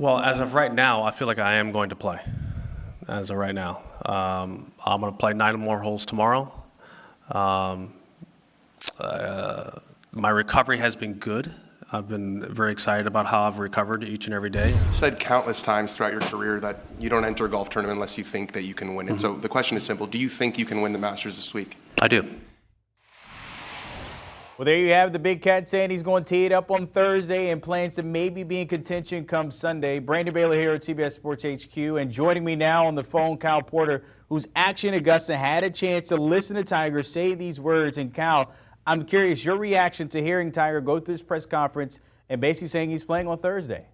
Well, as of right now, I feel like I am going to play. As of right now, I'm going to play 9 more holes tomorrow. Um, my recovery has been good. I've been very excited about how I've recovered each and every day. You've said countless times throughout your career that you don't enter a golf tournament unless you think that you can win it. So the question is simple. Do you think you can win the Masters this week? I do. Well, there you have the Big Cat saying he's going to tee it up on Thursday and plans to maybe be in contention come Sunday. Brandon Baylor here at CBS Sports HQ, and joining me now on the phone, Kyle Porter, who's actually in Augusta, had a chance to listen to Tiger say these words. And Kyle, I'm curious, your reaction to hearing Tiger go through this press conference and basically saying he's playing on Thursday.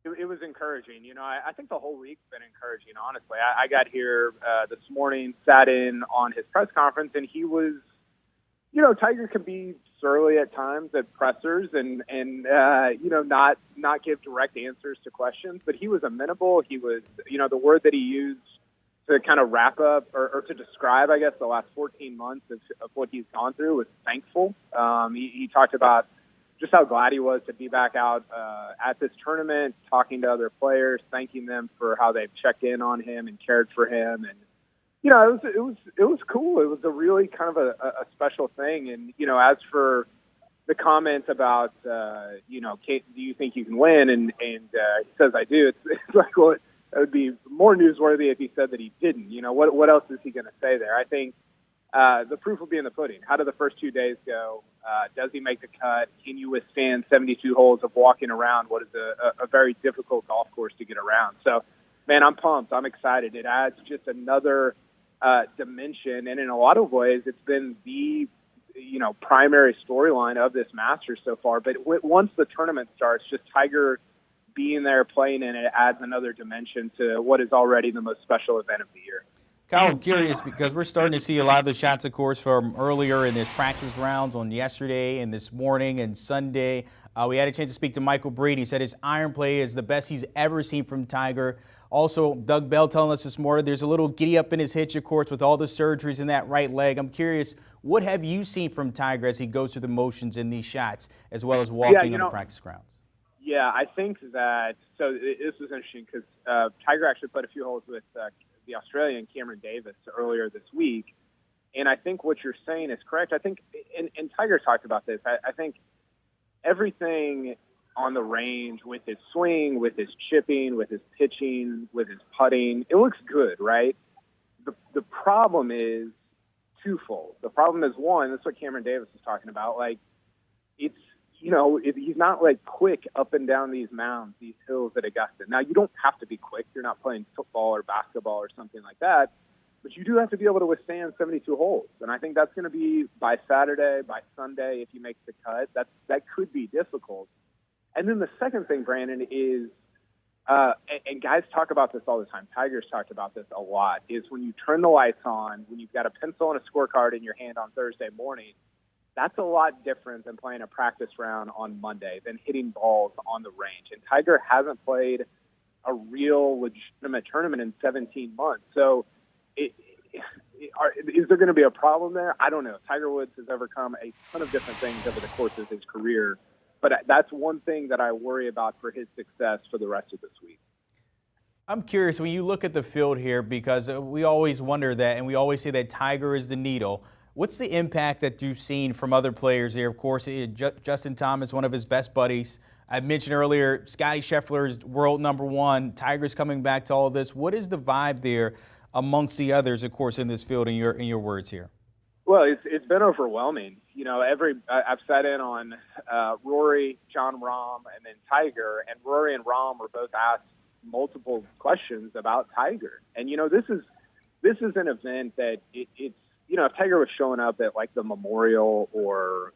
It was encouraging. I think the whole week's been encouraging, honestly. I got here this morning, sat in on his press conference, and he was, Tiger can be surly at times at pressers and not give direct answers to questions, but he was amenable. He was, the word that he used to kind of wrap up or to describe, I guess, the last 14 months of what he's gone through was thankful. He talked about just how glad he was to be back out at this tournament, talking to other players, thanking them for how they've checked in on him and cared for him. And, it was cool. It was a really kind of a special thing. And, as for the comment about, do you think you can win? And he says, I do. It's like, well, it would be more newsworthy if he said that he didn't. What else is he going to say there? I think the proof will be in the pudding. How do the first 2 days go? Does he make the cut? Can you withstand 72 holes of walking around what is a very difficult golf course to get around? So, man, I'm pumped. I'm excited. It adds just another dimension, and in a lot of ways, it's been the primary storyline of this Masters so far. But once the tournament starts, just Tiger being there, playing in it, adds another dimension to what is already the most special event of the year. Kyle, I'm curious because we're starting to see a lot of the shots, of course, from earlier in this practice rounds on yesterday and this morning and Sunday. We had a chance to speak to Michael Breed. He said his iron play is the best he's ever seen from Tiger. Also, Doug Bell telling us this morning there's a little giddy up in his hitch, of course, with all the surgeries in that right leg. I'm curious, what have you seen from Tiger as he goes through the motions in these shots, as well as walking on the practice grounds? Yeah, I think that – so this was interesting because Tiger actually played a few holes with the Australian Cameron Davis earlier this week. And I think what you're saying is correct. I think – and Tiger talked about this. I think everything – on the range with his swing, with his chipping, with his pitching, with his putting, it looks good, right? The problem is twofold. The problem is, one, that's what Cameron Davis is talking about. Like, it's, he's not like quick up and down these mounds, these hills at Augusta. Now, you don't have to be quick. You're not playing football or basketball or something like that. But you do have to be able to withstand 72 holes. And I think that's going to be by Saturday, by Sunday, if you make the cut. That could be difficult. And then the second thing, Brandon, is, and guys talk about this all the time, Tiger's talked about this a lot, is when you turn the lights on, when you've got a pencil and a scorecard in your hand on Thursday morning, that's a lot different than playing a practice round on Monday, than hitting balls on the range. And Tiger hasn't played a real legitimate tournament in 17 months. So is there going to be a problem there? I don't know. Tiger Woods has overcome a ton of different things over the course of his career. But that's one thing that I worry about for his success for the rest of this week. I'm curious, when you look at the field here, because we always wonder that, and we always say that Tiger is the needle. What's the impact that you've seen from other players here? Of course, Justin Thomas, one of his best buddies. I mentioned earlier, Scottie Scheffler's world #1. Tiger's coming back to all of this. What is the vibe there amongst the others, of course, in this field, in your words here? Well, it's been overwhelming. I've sat in on Rory, John Rahm, and then Tiger, and Rory and Rahm were both asked multiple questions about Tiger. And this is an event that it's if Tiger was showing up at like the Memorial or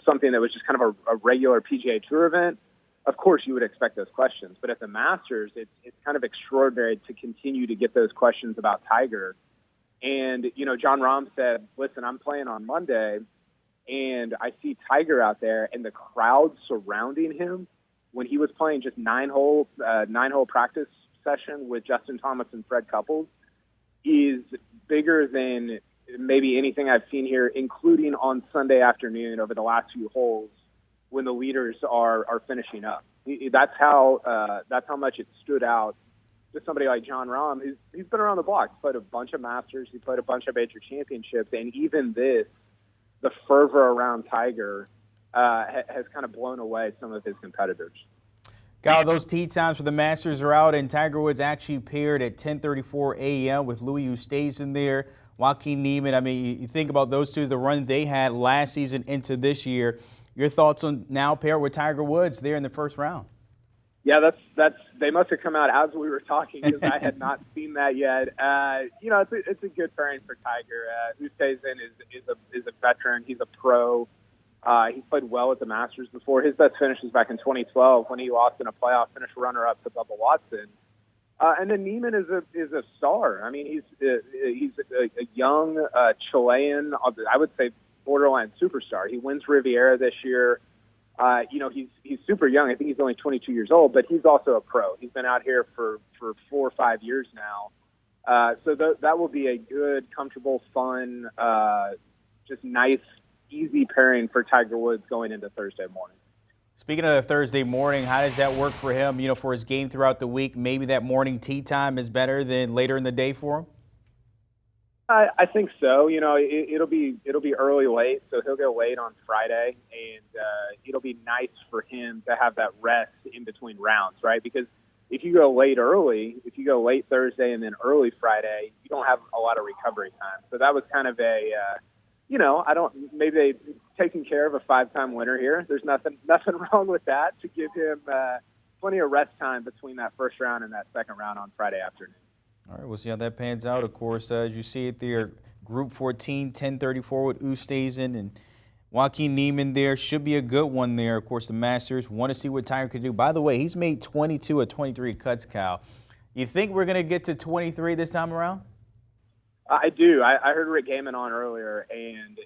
something that was just kind of a regular PGA Tour event, of course you would expect those questions. But at the Masters, it's kind of extraordinary to continue to get those questions about Tiger. And, John Rahm said, listen, I'm playing on Monday, and I see Tiger out there, and the crowd surrounding him when he was playing just nine-hole practice session with Justin Thomas and Fred Couples is bigger than maybe anything I've seen here, including on Sunday afternoon over the last few holes when the leaders are finishing up. That's how much it stood out to somebody like Jon Rahm. He's been around the block. He's played a bunch of Masters. He played a bunch of major championships. And even the fervor around Tiger has kind of blown away some of his competitors. Kyle, those tee times for the Masters are out, and Tiger Woods actually paired at 10:34 a.m. with Louis Oosthuizen there. Joaquin Niemann. I mean, you think about those two, the run they had last season into this year. Your thoughts on now paired with Tiger Woods there in the first round? Yeah, that's they must have come out as we were talking, because I had not seen that yet. It's a good pairing for Tiger. Oosthuizen is a veteran. He's a pro. He's played well at the Masters before. His best finish was back in 2012 when he lost in a playoff, finished runner-up to Bubba Watson. And then Niemann is a star. I mean, he's a young Chilean, I would say borderline superstar. He wins Riviera this year. He's super young. I think he's only 22 years old, but he's also a pro. He's been out here for 4 or 5 years now. So that will be a good, comfortable, fun, just nice, easy pairing for Tiger Woods going into Thursday morning. Speaking of Thursday morning, how does that work for him, for his game throughout the week? Maybe that morning tee time is better than later in the day for him? I think so. It'll be early late, so he'll go late on Friday, and it'll be nice for him to have that rest in between rounds, right? Because if you go late Thursday and then early Friday, you don't have a lot of recovery time. So that was kind of maybe they taking care of a 5-time winner here. There's nothing wrong with that, to give him plenty of rest time between that first round and that second round on Friday afternoon. All right, we'll see how that pans out. Of course, as you see it there, Group 14, 10:34 with Oosthuizen and Joaquin Niemann there. Should be a good one there. Of course, the Masters want to see what Tiger can do. By the way, he's made 22 of 23 cuts, Cal. You think we're going to get to 23 this time around? I do. I heard Rick Gehman on earlier, and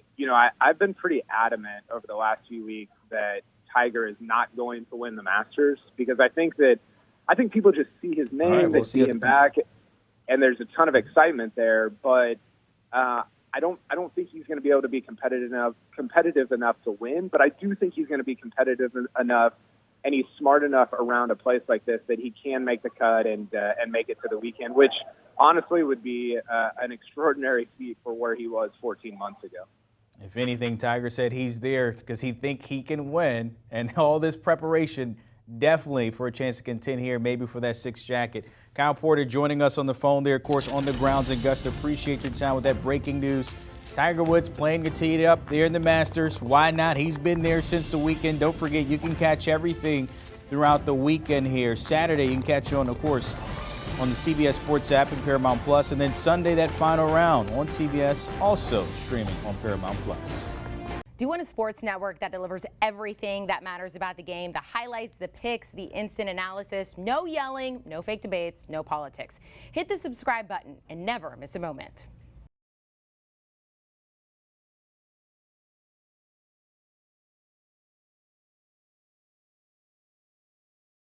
I've been pretty adamant over the last few weeks that Tiger is not going to win the Masters, because I think people just see his name, they see him back, and there's a ton of excitement there. But I don't think he's going to be able to be competitive enough to win. But I do think he's going to be competitive enough, and he's smart enough around a place like this that he can make the cut and make it to the weekend, which honestly would be an extraordinary feat for where he was 14 months ago. If anything, Tiger said he's there because he thinks he can win, and all this preparation definitely for a chance to contend here, maybe for that 6th jacket. Kyle Porter joining us on the phone there, of course, on the grounds in Augusta. Appreciate your time with that breaking news. Tiger Woods playing to tee it up there in the Masters. Why not? He's been there since the weekend. Don't forget, you can catch everything throughout the weekend here. Saturday, you can catch you on, of course, on the CBS Sports app and Paramount Plus, and then Sunday, that final round on CBS, also streaming on Paramount Plus. Do you want a sports network that delivers everything that matters about the game? The highlights, the picks, the instant analysis, no yelling, no fake debates, no politics. Hit the subscribe button and never miss a moment.